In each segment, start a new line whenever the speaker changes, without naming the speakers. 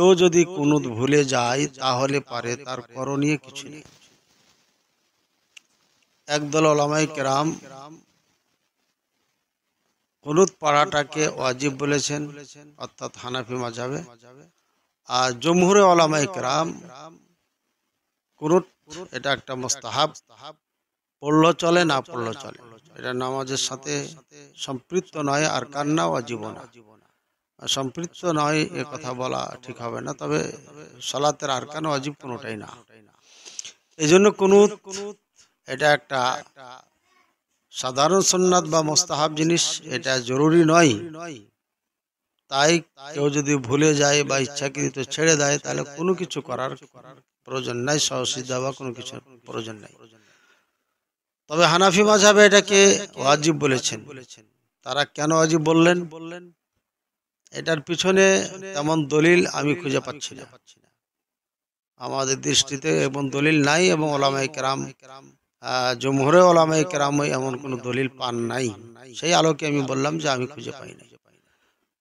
কেউ যদি কুনুত ভুলে যায় তাহলে পারে তার করণীয় কিছু নেই। একদল উলামায়ে কেরাম কুনুত পড়াটাকে ওয়াজিব বলেছেন, অর্থাৎ হানাফি মাযহাবে। আর জমহুরে উলামায়ে কেরাম কুনুত এটা একটা মুস্তাহাব, পড়লেও চলে না পড়লেও চলে, এটা নামাজের সাথে সম্পৃক্ত নয়, আর কান্না ওয়াজিব না। সম্পৃক্ত নয় এ কথা বলা ঠিক হবে না, তবে সালাতের আরকান ওয়াজিব কোনোটাই না। এই জন্য কুনুত এটা একটা সাধারণ সুন্নাত বা মুস্তাহাব জিনিস, এটা জরুরি নয়। তাই কেউ যদি ভুলে যায় বা ইচ্ছাকৃত ছেড়ে দেয় তাহলে কোনো কিছু করার প্রয়োজন নাই, সহসিদ্ধা বা কোনো কিছু প্রয়োজন নাই। তবে হানাফি মাযহাবে এটাকে ওয়াজিব বলেছেন। তারা কেন ওয়াজিব বললেন, এটার পিছনে তেমন দলিল আমি খুঁজে পাচ্ছি না, আমাদের দৃষ্টিতে এমন দলিল নাই, এবং উলামায়ে কেরাম জমহুরে উলামায়ে কেরাম এমন কোনো দলিল পান নাই। সেই আলোকে আমি বললাম যে আমি খুঁজে পাই নাই।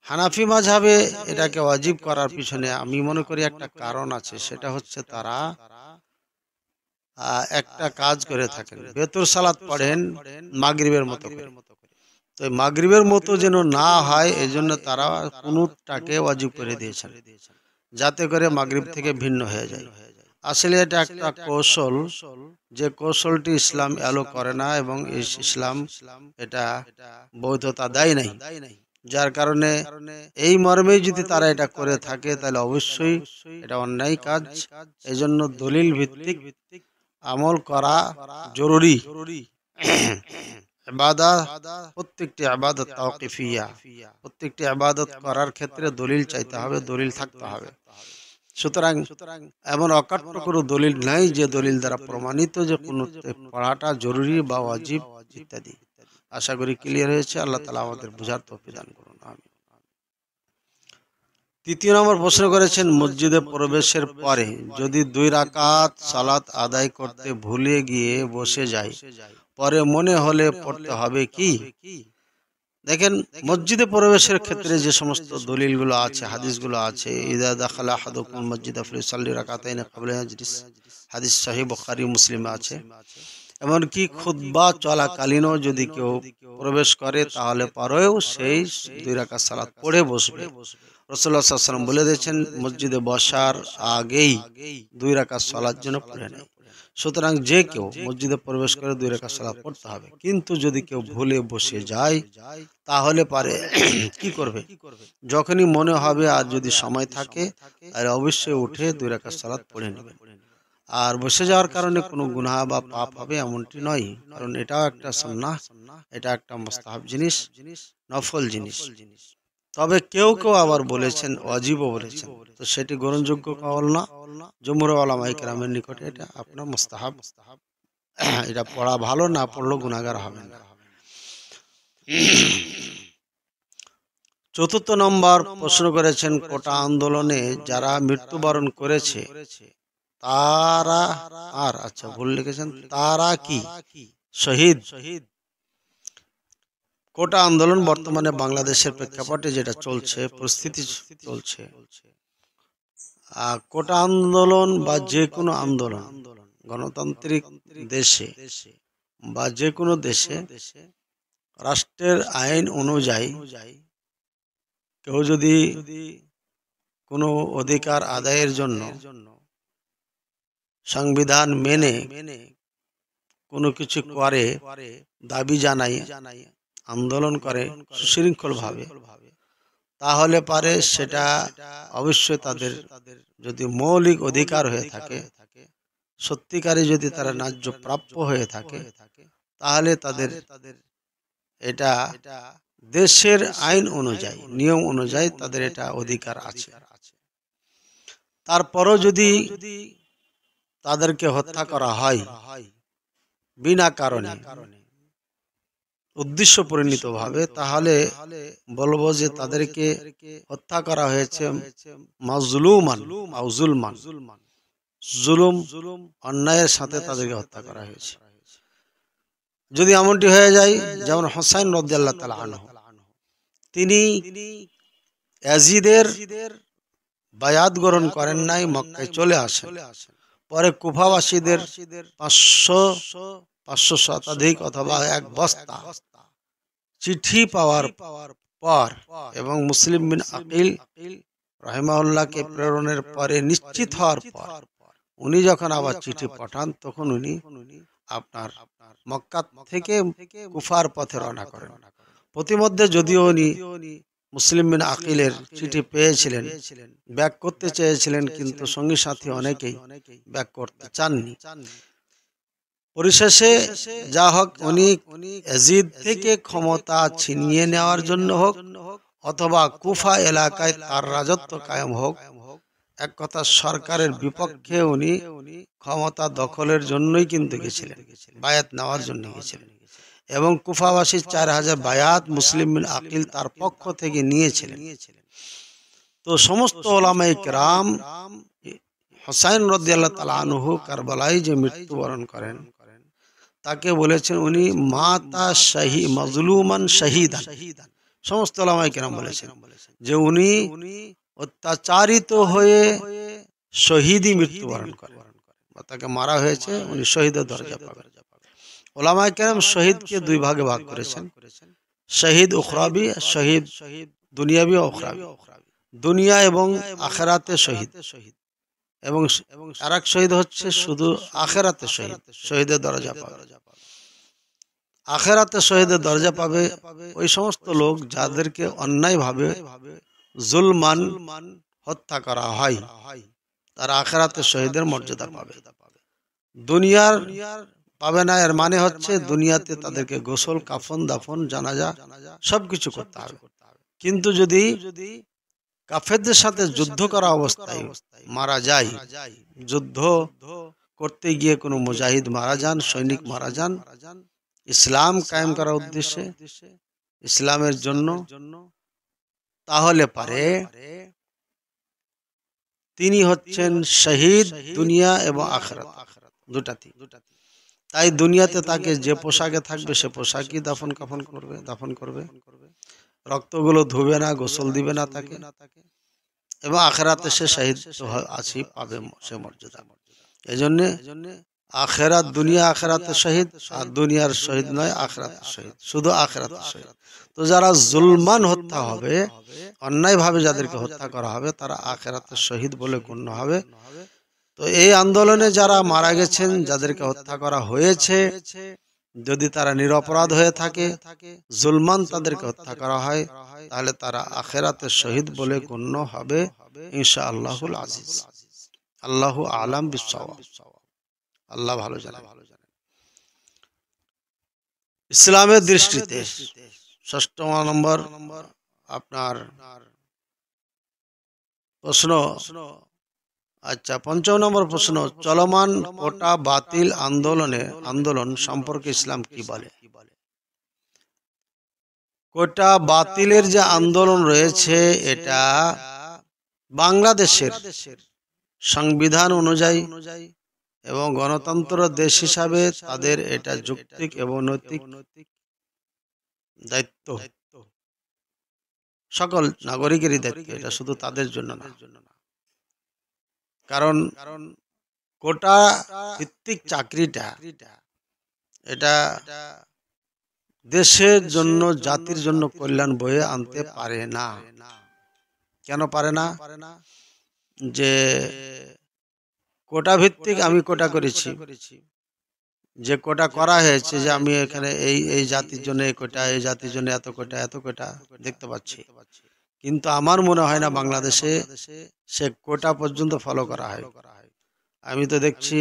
হানাফি মাযহাবে এটাকে ওয়াজিব করার পিছনে আমি মনে করি একটা কারণ আছে, সেটা হচ্ছে তারা একটা কাজ করে থাকেন, বেতর সালাত পড়েন মাগরিবের মতো করে। তো মাগরিবের মতো যেন না হয় এই জন্য তারা কুনুতটাকে ওয়াজিব করে দিয়েছেন, যাতে করে মাগরিব থেকে ভিন্ন হয়ে যায়। আসলে এটা একটা কৌশল, যে কৌশলটি ইসলাম এলো করে না, এবং ইসলাম এটা বৈধতা দেয় নাই। যার কারণে এই মর্মেই যদি তারা এটা করে থাকে তাহলে অবশ্যই এটা অন্যায় কাজ। এই জন্য দলিল ভিত্তিক আমল করা জরুরি। ইবাদত, প্রত্যেকটি ইবাদত তাওকিফিয়া, প্রত্যেকটি ইবাদত করার ক্ষেত্রে দলিল চাইতে হবে, দলিল থাকতে হবে। সুতরাং এমন অকাট্য কোনো দলিল নাই যে দলিল দ্বারা প্রমাণিত যে কোনো পড়াটা জরুরি বা ওয়াজিব ইত্যাদি। আশা করি ক্লিয়ার হয়েছে। আল্লাহ তাআলা আমাদের বুঝার তৌফিক দান করুন, আমিন। তৃতীয় নম্বর প্রশ্ন করেছেন, মসজিদে প্রবেশের পরে যদি 2 রাকাত সালাত আদায় করতে ভুলে গিয়ে বসে যায়, পরে মনে হলে পড়তে হবে কি? দেখেন, মসজিদে প্রবেশের ক্ষেত্রে যে সমস্ত দলিলগুলো আছে, হাদিসগুলো আছে, ইযা দাখালা আহাদুকুমুল মসজিদা ফালিউসাল্লি রাকাতাইন ক্বাবলা ইয়াজলিস, হাদিস সহিহ বুখারী মুসলিমে আছে। এমনকি খুতবা চলাকালীনও যদি কেউ প্রবেশ করে তাহলে পরেও সেই 2 রাকাত সালাত পড়ে বসবে। রাসূলুল্লাহ সাল্লাল্লাহু আলাইহি ওয়াসাল্লাম বলে দিয়েছেন, মসজিদে বসার আগেই 2 রাকাত সালাত যেন পড়ে নেয়। সুতরাং যে কেউ মসজিদে প্রবেশ করে 2 রাকাত সালাত পড়তে হবে। কিন্তু যদি কেউ ভুলে বসে যায় তাহলে পারে কি করবে? যখনই মনে হবে আর যদি সময় থাকে তাহলে অবশ্যই উঠে 2 রাকাত সালাত পড়ে নেবেন। আর বসে যাওয়ার কারণে কোনো গুনাহ বা পাপ হবে এমনটি নয়, কারণ এটাও একটা সুন্নাহ, এটা একটা মুস্তাহাব জিনিস, নফল জিনিস। তবে কেউ কেউ আবার বলেছেন ওয়াজিবও বলেছেন, তো সেটি গ্রহণযোগ্য কওল না। জমহুর উলামায়ে কেরামের নিকটে এটা আপনার মুস্তাহাব, এটা পড়া ভালো, না পড়লেও গুনাহগার হবেন না। চতুর্থ নম্বর প্রশ্ন করেছেন, কোটা আন্দোলনে যারা মৃত্যুবরণ করেছে তারা, আর আচ্ছা ভুল লিখেছেন, তারা কি শহীদ? কোটা আন্দোলন বর্তমানে বাংলাদেশের প্রেক্ষাপটে যেটা চলছে, পরিস্থিতি চলছে, কোটা আন্দোলন বা যে কোনো আন্দোলন গণতান্ত্রিক দেশে বা যে কোনো দেশে রাষ্ট্রের আইন অনুযায়ী কেউ যদি কোনো অধিকার আদায়ের জন্য সংবিধান মেনে কোনো কিছু করে, দাবি জানায়, আন্দোলন করে সুশৃঙ্খলভাবে, তাহলে পারে সেটা অবশ্যই তাদের যদি মৌলিক অধিকার হয়ে থাকে, সত্যিকারে যদি তারা ন্যায্য প্রাপ্য হয়ে থাকে, তাহলে তাদের এটা দেশের আইন অনুযায়ী, নিয়ম অনুযায়ী তাদের এটা অধিকার আছে। তারপরও যদি তাদেরকে হত্যা করা হয় বিনা কারণে, উদ্দেশ্য পরিণীত ভাবে, তাহলে বলবো যে তাদেরকে হত্যা করা হয়েছে মাজলুমান আও জুলমান, জুলুম অন্যায়ের সাথে তাদেরকে হত্যা করা হয়েছে। যদি এমনটি হয়ে যায়, যেমন হুসাইন রাদিয়াল্লাহু তাআলা আনহু, তিনি ইয়াজিদের বায়াত গ্রহণ করেন নাই, মক্কায় চলে আসেন। পরে কুফাবাসীদের 500 শতাধিক অথবা এক বস্তা চিঠি পাওয়ার পর এবং মুসলিম বিন আকিল রাহিমাহুল্লাহকে প্রেরণের পরে নিশ্চিত হওয়ার পর উনি যখন আবার চিঠি পাঠান, তখন উনি আপনার মক্কা থেকে কুফার পথে রওনা করেন। প্রতিমধ্যে যদিও উনি মুসলিম বিন আকিলের চিঠি পেয়েছিলেন, ব্যাক করতে চেয়েছিলেন, কিন্তু সঙ্গী সাথী অনেকেই ব্যাক করতে চাননি। পরিশেষে যা হোক, উনি ইয়াজিদ থেকে ক্ষমতা ছিনিয়ে নেওয়ার জন্য হোক অথবা কুফা এলাকায় তার রাজত্ব কায়েম হোক, এক কথা সরকারের বিপক্ষে উনি ক্ষমতা দখলের জন্যই কিন্তু গেছিলেন, বায়াত নেওয়ার জন্য গেছিলেন। এবং কুফাবাসীর 4000 বায়াত মুসলিম বিন আকিল তার পক্ষ থেকে নিয়েছিলেন। তো সমস্ত উলামায়ে কেরাম হুসাইন রাদিয়াল্লাহু তাআলা আনহু কারবালায় যে মৃত্যুবরণ করেন, তাকে বলেছেন উনি মাতা মাজলুমান শাহীদান। সমস্ত উলামায়ে কেরাম বলেছেন যে উনি অত্যাচারিত হয়ে শহীদই মৃত্যুবরণ করেন, তাকে মারা হয়েছে, উনি শহীদের দরজা পাবেন। উলামায়ে কেরাম শহীদকে দুই ভাগে ভাগ করেছেন, শহীদ উখরাবি, শহীদ দুনিয়াবি ও উখরাবি। দুনিয়া এবং আখিরাতে শহীদ, এবং আরেক শহীদ হচ্ছে শুধু আখিরাতে শহীদ, শহীদের দরজা পাবে। আখিরাতে শহীদের দরজা পাবে ওই সমস্ত লোক যাদেরকে অন্যায়ভাবে জুলমান হত্যা করা হয়, তারা আখিরাতে শহীদের মর্যাদা পাবে। দুনিয়ার পাবে না, এর মানে হচ্ছে দুনিয়াতে তাদেরকে গোসল, কাফন, দাফন, জানাজা সবকিছু করতে হবে। কিন্তু যদি কাফেরদের সাথে যুদ্ধ করা অবস্থায় মারা যায়, যুদ্ধ করতে গিয়ে কোনো মুজাহিদ মারা যান, সৈনিক মারা যান ইসলাম কায়েম করার উদ্দেশ্যে, ইসলামের জন্য, তাহলে পারে তিনি হচ্ছেন শহীদ দুনিয়া এবং আখিরাত দুটাতে। তাই দুনিয়াতে তাকে যে পোশাকে থাকবে সে পোশাকই দাফন করবে, রক্তগুলো ধুবে না, গোসল দিবে না তাকে, এবং আখিরাতে সে শহীদ আছে, পাবে সে মর্যাদা। এজন্য আখিরাত, দুনিয়া আখিরাতে শহীদ, আর দুনিয়ার শহীদ নয়, আখিরাতে শহীদ, শুধু আখিরাতে শহীদ। তো যারা জুলমান হত্যা হবে, অন্যায়ভাবে যাদেরকে হত্যা করা হবে, তারা আখিরাতে শহীদ বলে গণ্য হবে। তো এই আন্দোলনে যারা মারা গেছেন, যাদেরকে হত্যা করা হয়েছে, যদি তারা নিরপরাধ হয়ে থাকে, জুলমান তাদেরকে হত্যা করা হয়, তাহলে তারা আখিরাতে শহীদ বলে গণ্য হবে ইনশাআল্লাহুল আজিজ। আল্লাহু আলাম বিসসাওয়াব, আল্লাহ ভালো জানেন। ইসলামের দৃষ্টিতে 6 নম্বর আপনার প্রশ্ন। আচ্ছা, 5 নম্বর প্রশ্ন, চলমান কোটা বাতিল আন্দোলন সম্পর্কে ইসলাম কি বলে? কোটা বাতিলের যে আন্দোলন রয়েছে, এটা বাংলাদেশের সংবিধান অনুযায়ী এবং গণতন্ত্র দেশ হিসাবে তাদের এটা যৌক্তিক এবং নৈতিক দায়িত্ব, সকল নাগরিকেরই দায়িত্ব, এটা শুধু তাদের জন্য না। কারণ কোটা ভিত্তিক চাকরিটা এটা দেশের জন্য, জাতির জন্য কল্যাণ বয়ে আনতে পারে না। কেন পারে না? যে কোটা ভিত্তিক আমি কোটা করেছি, যে কোটা করা হয়েছে, যে আমি এখানে এই জাতির জন্য এই কোটা, এই জাতির জন্য এত কোটা দেখতে পাচ্ছি, কিন্তু আমার মনে হয় না বাংলাদেশে সে কোটা পর্যন্ত ফলো করা হয়। আমি তো দেখছি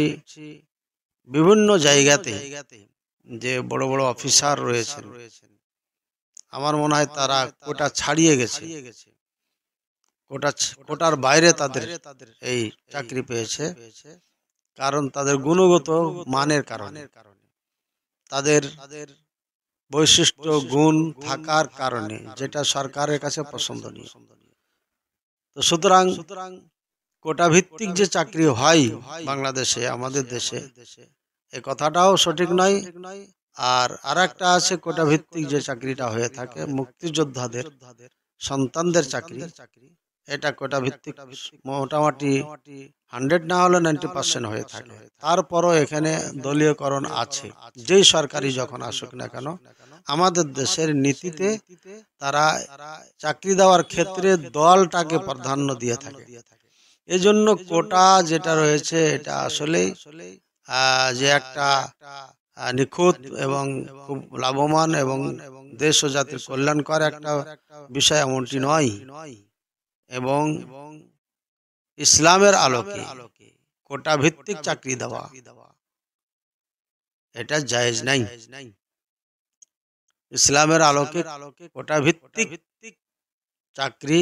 বিভিন্ন জায়গাতে যে বড় বড় অফিসার রয়েছেন, আমার মনে হয় তারা কোটা ছাড়িয়ে গেছে, কোটার বাইরে তাদের এই চাকরি পেয়েছে। কারণ তাদের গুণগত মানের কারণে, তাদের বৈশিষ্ট্য গুণ থাকার কারণে, যেটা সরকারের কাছে পছন্দনীয়। তো সুতরাং কোটা ভিত্তিক যে চাকরি হয় বাংলাদেশে, আমাদের দেশে, এ কথাটাও সঠিক নয়। আর আরেকটা আছে, কোটা ভিত্তিক যে চাকরিটা হয়ে থাকে মুক্তিযোদ্ধাদের সন্তানদের চাকরি, এটা কোটা ভিত্তিক মোটামুটি 100 না হলে 90% হয়ে থাকে। তারপরও এখানে দলীয়করণ আছে। যেই সরকারি যখন আসুক না কেন, আমাদের দেশের নীতিতে তারা চাকরি দেওয়ার ক্ষেত্রে দলটাকে প্রাধান্য দিয়ে থাকে। এজন্য কোটা যেটা রয়েছে এটা আসলেই যে একটা নিখুঁত এবং খুব লাভবান এবং দেশ ও জাতির কল্যাণকর একটা বিষয় এমনটি নয়। এবং ইসলামের আলোকে কোটা ভিত্তিক চাকরি দেওয়া এটা জায়েজ নাই। ইসলামের আলোকে কোটা ভিত্তিক চাকরি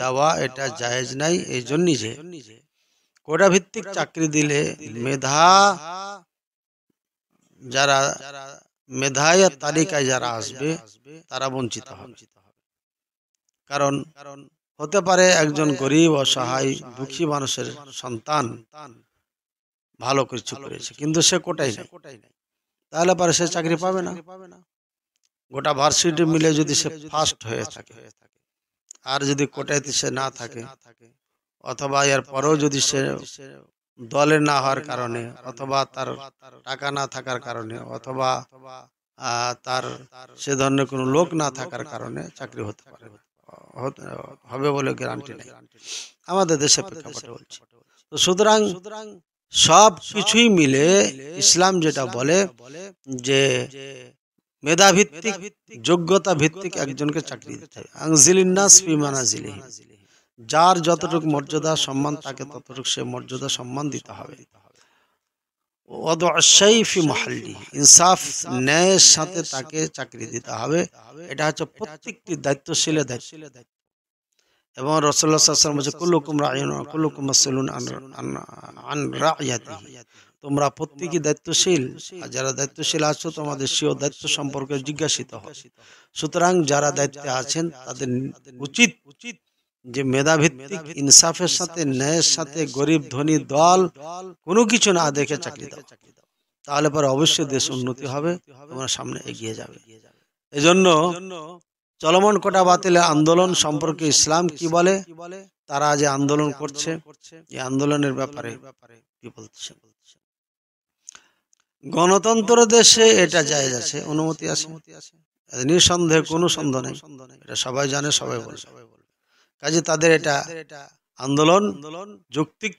দেওয়া এটা জায়েজ নাই। এই জন্যই যে কোটা ভিত্তিক চাকরি দিলে যারা মেধায় তালিকায় যারা আসবে তারা বঞ্চিত হবে। কারণ হতে পারে একজন গরিব অসহায় দুঃখী মানুষের সন্তান ভালো কিছু করেছে, কিন্তু সে কোটাই নাই, তাহলে পরে সে চাকরি পাবে না। গোটা ভার্সিটি মিলে যদি সে ফার্স্ট হয়ে থাকে আর যদি কোটাইতে সে না থাকে, অথবা এর পরেও যদি সে দলে না হওয়ার কারণে, অথবা তার টাকা না থাকার কারণে, অথবা তার সে ধরনের কোনো লোক না থাকার কারণে চাকরি হতে পারে, হবে বলে গ্যারান্টি নেই আমাদের দেশের প্রেক্ষাপটে বলছি। তো সুতরাং সব কিছুই মিলে ইসলাম যেটা বলে যে মেধাভিত্তিক যোগ্যতা ভিত্তিক একজনকে চাকরি দিতে হবে। আনজিলিন্নাস ফি মানাজিলিহিম, যার যতটুকু মর্যাদা সম্মান তাকে ততটুকু সে মর্যাদা সম্মান দিতে হবে। ওয়াদু'আশ-শাই ফি মাহাল্লি, ইনসাফ ন্যায়ের সাথে তাকে চাকরি দিতে হবে। এটা হচ্ছে প্রত্যেকটি দায়িত্বশীলের দায়িত্ব। এবং রাসূলুল্লাহ সাল্লাল্লাহু আলাইহি ওয়াসাল্লাম বলেছেন কুল্লুকুম রাঈন ওয়া কুল্লুকুম মাসউলুন আন রা'ইয়াতিহি, তোমরা প্রত্যেকই দায়িত্বশীল, আর যারা দায়িত্বশীল আছো তোমাদের স্বীয় দায়িত্ব সম্পর্কে জিজ্ঞাসিত হবে। সুতরাং যারা দায়িত্বে আছেন তাদের উচিত যে মেধাভিত্তিক ইনসাফের সাথে ন্যায়ের সাথে গরিব ধনী দল কোনো কিছু না দেখে চাকরি দাও, তাহলে পরে অবশ্যই দেশ উন্নতি হবে, তোমরা সামনে এগিয়ে যাবে। এজন্য চলমান কোটা বাতিলের আন্দোলন সম্পর্কে ইসলাম কি বলে, তারা যে আন্দোলন করছে এই আন্দোলনের ব্যাপারে কি বলছে? গণতন্ত্র দেশে এটা জায়েজ আছে, অনুমতি আছে, নিঃসন্দেহে কোনো সন্দেহ নেই, এটা সবাই জানে, সবাই বলে। কাজে তাদের এটা আন্দোলন যৌক্তিক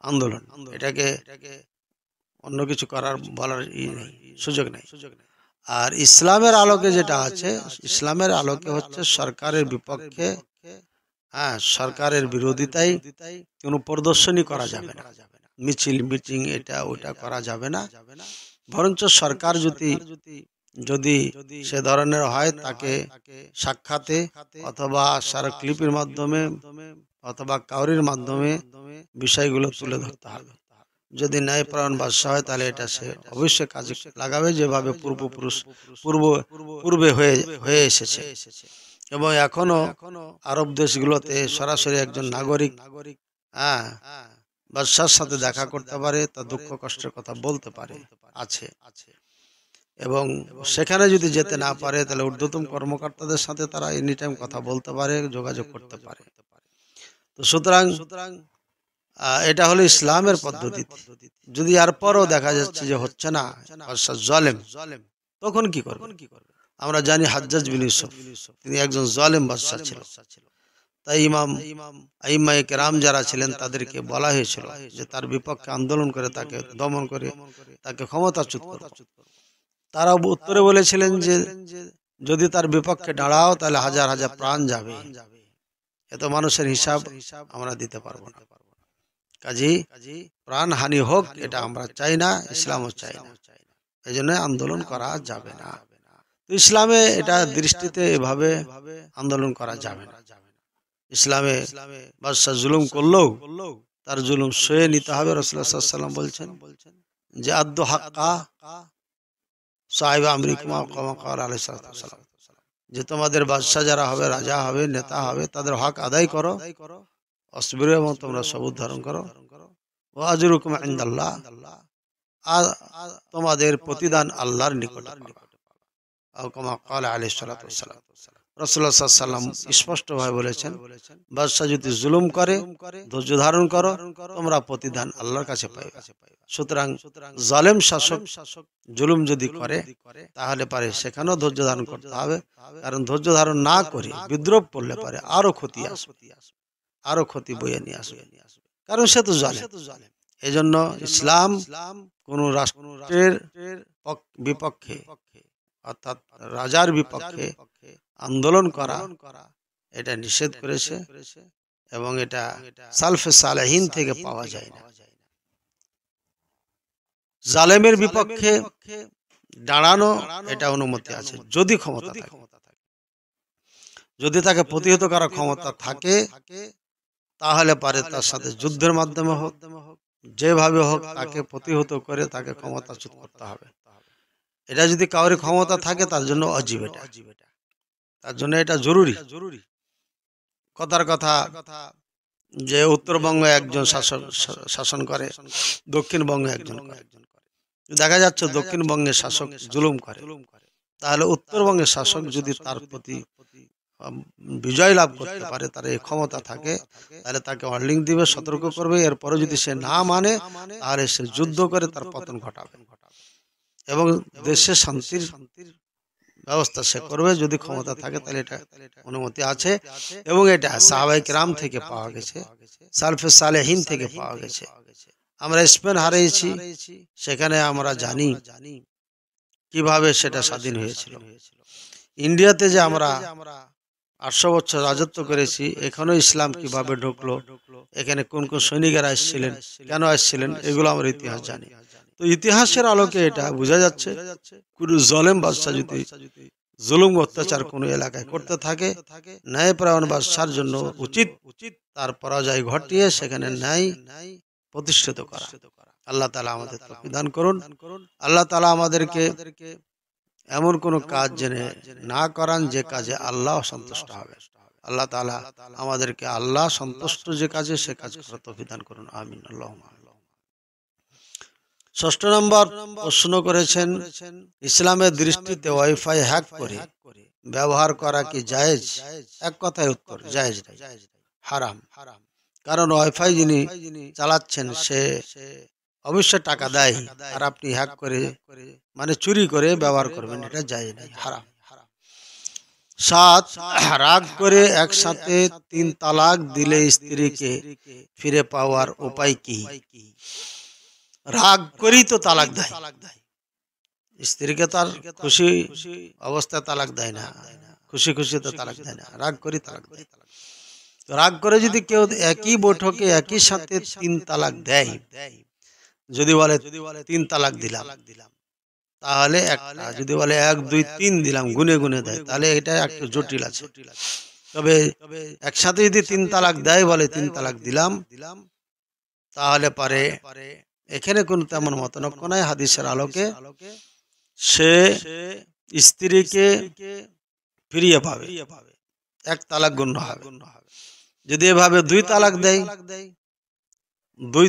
আন্দোলন, এটাকে অন্য কিছু করার বলার সুযোগ নেই। আর ইসলামের আলোকে যেটা আছে, ইসলামের আলোকে হচ্ছে সরকারের বিপক্ষে, সরকারের বিরোধিতায় কোনো প্রদর্শনী করা যাবে না, মিছিল মিটিং এটা ওটা করা যাবে না। বরঞ্চ সরকার যদি সে ধরনের হয় তাকে সাক্ষাতে অথবা স্মারকলিপির মাধ্যমে অথবা কাউরির মাধ্যমে বিষয়গুলো তুলে ধরতে হবে। যদি ন্যায়পরায়ণ বাদশা হয় তাহলে এটা সে অবশ্যই কাজে লাগাবে, যেভাবে পূর্বে হয়ে এসেছে। এবং এখনো আরব দেশগুলোতে সরাসরি একজন নাগরিক বাদশার সাথে দেখা করতে পারে, তার দুঃখ কষ্টের কথা বলতে পারে, আছে। এবং সেখানে যদি যেতে না পারে তাহলে ঊর্ধ্বতন কর্মকর্তাদের সাথে তারা এনি টাইম কথা বলতে পারে, যোগাযোগ করতে পারে। তো সুতরাং এটা হলো ইসলামের পদ্ধতি। যদি এরপরও দেখা যাচ্ছে যে হচ্ছে না, জালেম, তখন কি করবে? আমরা জানি হাজ্জাজ বিন ইউসুফ তিনি একজন জালেম বাদশা ছিল। তাই আইম্মায়ে কেরাম যারা ছিলেন তাদেরকে বলা হয়েছিল যে তার বিপক্ষে আন্দোলন করে তাকে দমন করে তাকে ক্ষমতাচ্যুত করো। তারা উত্তরে বলেছিলেন যে যদি তার বিপক্ষে দাঁড়াও তাহলে হাজার হাজার প্রাণ যাবে, এত মানুষের হিসাব আমরা দিতে পারবো না। কাজেই প্রাণহানি হোক এটা আমরা চাই না, ইসলামও চাই না, এই জন্য আন্দোলন করা যাবে না। তো ইসলামে এটা দৃষ্টিতে এভাবে আন্দোলন করা যাবে না। ইসলামে বাদশা জুলুম করলেও তার জুলুম সয়ে নিতে হবে। রাসূলুল্লাহ সাল্লাল্লাহু আলাইহি ওয়াসাল্লাম বলছেন যে আদ্দু হাক্কা সাহিব আমরিকুম কামা ক্বালা আলাইহিস সালাতু ওয়াস সালাম, যে তোমাদের বাদশা যারা হবে, রাজা হবে, নেতা হবে, তাদের হক আদায় করো, অসবিরু, এবং তোমরা সবুর ধারণ করো, ওয়া আজরুকুম ইনদাল্লাহ, আর তোমাদের প্রতিদান আল্লাহর নিকটে পাবে। আও কামা ক্বালা আলাইহিস সালাতু ওয়াস সালাম, রাসূলুল্লাহ সাল্লাল্লাহু আলাইহি ওয়াসাল্লাম স্পষ্টভাবে বলেছেন, বাদশা যদি জুলুম করে ধৈর্য ধারণ করো, তোমরা প্রতিদান আল্লাহর কাছে পাইবে। সুতরাং জালেম শাসক জুলুম যদি করে তাহলে পারে সেখানেও ধৈর্য ধারণ করতে হবে, কারণ ধৈর্য ধারণ না করে বিদ্রোহ করলে পারে আরো ক্ষতি আসবে, আরো ক্ষতি বয়ে নিয়ে আসবে, কারণ সে তো জালেম। এজন্য ইসলাম কোন রাষ্ট্রের বিপক্ষে অর্থাৎ রাজার বিপক্ষে আন্দোলন করা এটা নিষেধ করেছে, এবং এটা সালফে সালেহিন থেকে পাওয়া যায় না। জালেমের বিপক্ষে দাঁড়ানো এটা অনুমতি আছে যদি ক্ষমতা থাকে, যদি তাকে প্রতিহত করার ক্ষমতা থাকে তাহলে পারে তার সাথে যুদ্ধের মাধ্যমে হোক, যেভাবে হোক তাকে প্রতিহত করে তাকে ক্ষমতাচ্যুত করতে হবে। এটা যদি কাউরি ক্ষমতা থাকে তার জন্য অজীব, এটা তার জন্য এটা জরুরি। কথার কথা যে উত্তরবঙ্গে একজন শাসন করে, দক্ষিণবঙ্গে একজন করে, দেখা যাচ্ছে দক্ষিণবঙ্গের শাসক জুলুম করে, তাহলে উত্তরবঙ্গের শাসক যদি তার প্রতি বিজয় লাভ করতে পারে, তার এই ক্ষমতা থাকে, তাহলে তাকে ওয়ার্নিং দিবে, সতর্ক করবে। এরপরে যদি সে না মানে তাহলে সে যুদ্ধ করে তার পতন ঘটাবে এবং দেশে শান্তির ব্যবস্থা সে করবে যদি ক্ষমতা থাকে, তাহলে এটা অনুমতি আছে। এবং এটা সাহাবায়ে কেরাম থেকে পাওয়া গেছে, সালফে সালেহিন থেকে পাওয়া গেছে। আমরা স্পেন হারিয়েছি, সেখানে আমরা জানি কিভাবে সেটা স্বাধীন হয়েছিল। ইন্ডিয়াতে যে আমরা 800 বছর রাজত্ব করেছি, এখানেও ইসলাম কিভাবে ঢুকলো, এখানে কোন কোন সৈনিকেরা এসেছিলেন, কেন এসেছিলেন, এগুলো আমরা ইতিহাস জানি। তো ইতিহাসের আলোকে এটা বোঝা যাচ্ছে, কোন জালেম বাদশা যদি জুলুম অত্যাচার কোন এলাকায় করতে থাকে, ন্যায়পরায়ণ বাদশার জন্য উচিত তার পরাজয় ঘটিয়ে সেখানে ন্যায় প্রতিষ্ঠিত করা। আল্লাহ তাআলা আমাদের তৌফিক দান করুন। আল্লাহ তাআলা আমাদেরকে এমন কোন কাজ জেনে না করান যে কাজে আল্লাহ সন্তুষ্ট হবে। আল্লাহ তাআলা আমাদেরকে আল্লাহ সন্তুষ্ট যে কাজে সে কাজ করার তৌফিক দান করুন, আমিন। আল্লাহুম্মা। 6 নম্বর প্রশ্ন করেছেন, ইসলামের দৃষ্টিতে ওয়াইফাই হ্যাক করে ব্যবহার করা কি জায়েজ? এক কথায় উত্তর, জায়েজ নাই, হারাম। কারণ ওয়াইফাই যিনি চালাচ্ছেন সে অবশ্যই টাকা দেয়, আর আপনি হ্যাক করে মানে চুরি করে ব্যবহার করবেন, এটা জায়েজ নাই, হারাম। 7, রাগ করে একসাথে 3 তালাক দিলে স্ত্রীকে ফিরে পাওয়ার উপায় কি? রাগ করি তো তালাক দেয়, স্ত্রীকে তার খুশি অবস্থায় তালাক দেয় না, খুশি খুশি তো তালাক দেয় না, রাগ করি তালাক দেয়। রাগ করে যদি কেউ একই বৈঠকে একই সাথে 3 তালাক দেয়, যদি বলে 3 তালাক দিলাম, তাহলে একটা, যদি বলে 1 2 3 দিলাম গুনে গুনে দেয়, তাহলে এটা একটু জটিল আছে। তবে একসাথে যদি 3 তালাক দেয়, বলে 3 তালাক দিলাম, তাহলে পারে এখানে কোনো তেমন মতনৈক্য নাই। হাদিসের আলোকে সে স্ত্রীকে ফিরিয়ে পাবে, 1 তালাক গণ্য হবে। যদি এভাবে 2 তালাক দেয়, 2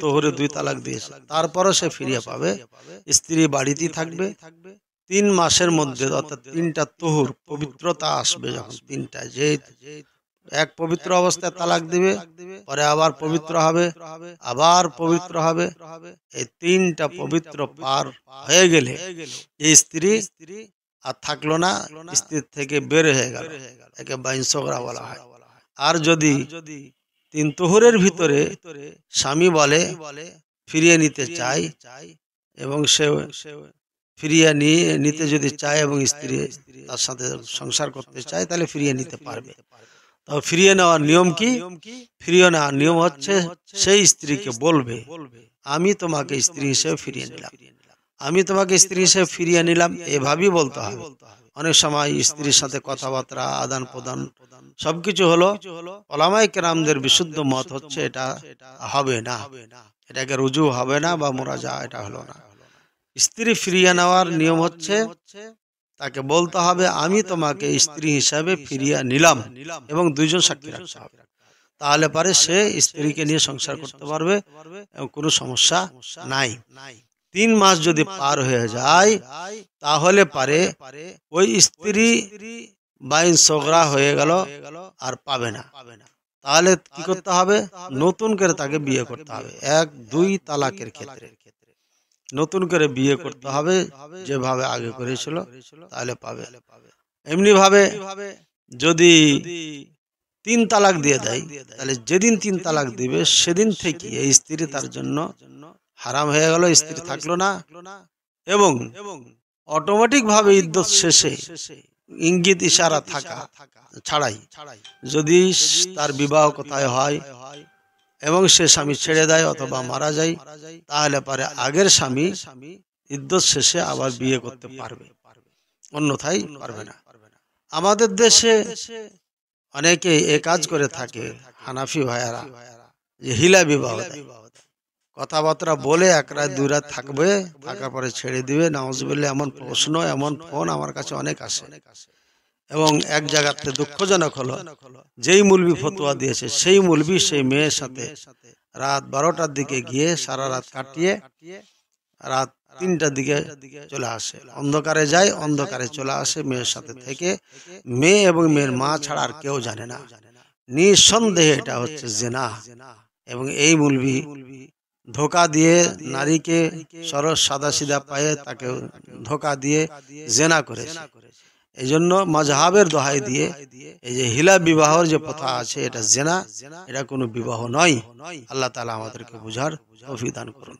তোহরে 2 তালাক দিয়েছে, তারপরও সে ফিরিয়ে পাবে, স্ত্রী বাড়িতেই থাকবে 3 মাসের মধ্যে, অর্থাৎ 3টা তোহর পবিত্রতা আসবে। যখন 3টা, যে এক পবিত্র অবস্থায় তালাক দিবে, পরে আবার পবিত্র হবে, আবার পবিত্র হবে, এই 3টা পবিত্র পার হয়ে গেলে এই স্ত্রী আর থাকলো না, স্ত্রীর থেকে বের হয়ে গেল, একে বাইনসগরা বলা হয়। আর যদি 3 তোহরের ভিতরে স্বামী বলে ফিরিয়ে নিতে চায়, এবং সে ফিরিয়ে নিতে যদি চায় এবং স্ত্রী তার সাথে সংসার করতে চায়, তাহলে ফিরিয়ে নিতে পারবে। তবে ফিরিয়ে নেওয়ার নিয়ম কি? ফিরিয়ে নেওয়ার নিয়ম হচ্ছে সেই স্ত্রীকে বলবে, আমি তোমাকে স্ত্রী হিসেবে ফিরিয়ে নিলাম, আমি তোমাকে স্ত্রী হিসেবে ফিরিয়ে নিলাম, এভাবেই বলতে হবে। অনেক সময় স্ত্রীর সাথে কথাবার্তা আদান প্রদান সবকিছু হলো, ওলামায়ে কেরামদের বিশুদ্ধ মত হচ্ছে এটা হবে না, এটাকে রুজু হবে না বা মুরাজা এটা হলো না। স্ত্রী ফিরিয়ে নেওয়ার নিয়ম হচ্ছে তাকে বলতে হবে, আমি তোমাকে স্ত্রী হিসাবে ফিরিয়ে নিলাম, এবং 2 জন সাক্ষী রাখতে হবে, তাহলে পারে সে স্ত্রীকে নিয়ে সংসার করতে পারবে এবং কোনো সমস্যা নাই। 3 মাস যদি পার হয়ে যায়, তাহলে পারে ওই স্ত্রী বাইন সগরা হয়ে গেল আর পাবে না, তাহলে কি করতে হবে? নতুন করে তাকে বিয়ে করতে হবে। 1-2 তালাকের ক্ষেত্রে নতুন করে বিয়ে করতে হবে, যেভাবে আগে করেছিল তাহলে পাবে। এমনি ভাবে যদি 3 তালাক দিয়ে দেয়, তাহলে যেদিন 3 তালাক দিবে সেদিন থেকে এই স্ত্রী তার জন্য হারাম হয়ে গেল, স্ত্রী থাকলো না। এবং অটোমেটিক ভাবে ইদ্যত শেষে ইঙ্গিত ইশারা থাকা ছাড়াই যদি তার বিবাহ কোথায় হয় এবং সে স্বামী ছেড়ে দেয় অথবা মারা যায়, তাহলে পরে আগের স্বামী ইদ্যত শেষে আবার বিয়ে করতে পারবে, অন্যথায় পারবে না। আমাদের দেশে অনেকে এ কাজ করে থাকে, হানাফি ভাইয়ারা, যে হিলা বিবাহ দেয়। কথাবার্তা বলে 1 রাত 2 রাত থাকবে, থাকার পরে ছেড়ে দিবে। নাউজুবিল্লাহ, এমন প্রশ্ন এমন ফোন আমার কাছে অনেক আসে। এবং এক জায়গাতে দুঃখজনক হলো, যেই মুলবি ফতোয়া দিয়েছে সেই মুলবি সেই মেয়ের সাথে রাত 12টার দিকে গিয়ে সারা রাত কাটিয়ে রাত 3টার দিকে চলে আসে, অন্ধকারে যায়, অন্ধকারে চলে আসে, মেয়ের সাথে থেকে মেয়ে এবং মেয়ের মা ছাড়া আর কেউ জানে না। নিঃসন্দেহে এটা হচ্ছে জিনা। এবং এই মুলবি ধোকা দিয়ে নারীকে সরস সাদা সিধা পায়ে তাকে ধোকা দিয়ে জিনা করেছে। এই জন্য মাজহাবের দোহাই দিয়ে এই যে হিলা বিবাহর যে প্রথা আছে, এটা জিনা, এটা কোনো বিবাহ নয়। আল্লাহ তাআলা আমাদেরকে বুঝার তৌফিক দান করুন।